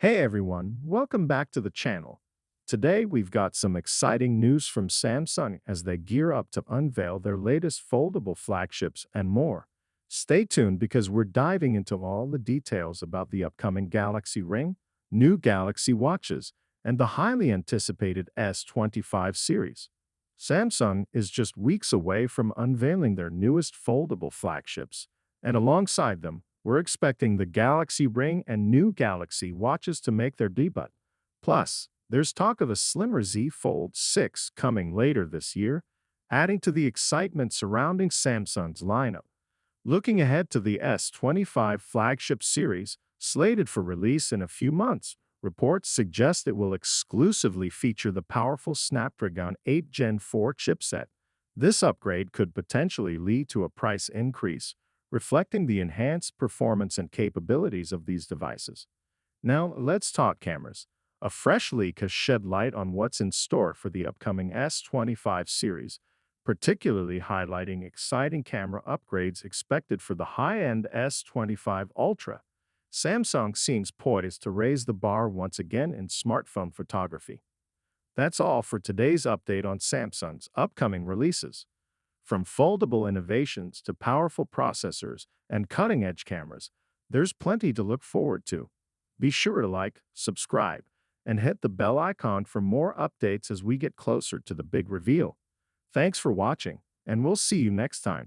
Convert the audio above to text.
Hey everyone, welcome back to the channel. Today we've got some exciting news from Samsung as they gear up to unveil their latest foldable flagships and more. Stay tuned because we're diving into all the details about the upcoming Galaxy Ring, new Galaxy Watches, and the highly anticipated S25 series. Samsung is just weeks away from unveiling their newest foldable flagships, and alongside them, we're expecting the Galaxy Ring and new Galaxy watches to make their debut. Plus, there's talk of a slimmer Z Fold 6 coming later this year, adding to the excitement surrounding Samsung's lineup. Looking ahead to the S25 Flagship series, slated for release in a few months, reports suggest it will exclusively feature the powerful Snapdragon 8 Gen 4 chipset. This upgrade could potentially lead to a price increase, reflecting the enhanced performance and capabilities of these devices. Now, let's talk cameras. A fresh leak has shed light on what's in store for the upcoming S25 series, particularly highlighting exciting camera upgrades expected for the high-end S25 Ultra. Samsung seems poised to raise the bar once again in smartphone photography. That's all for today's update on Samsung's upcoming releases. From foldable innovations to powerful processors and cutting-edge cameras, there's plenty to look forward to. Be sure to like, subscribe, and hit the bell icon for more updates as we get closer to the big reveal. Thanks for watching, and we'll see you next time.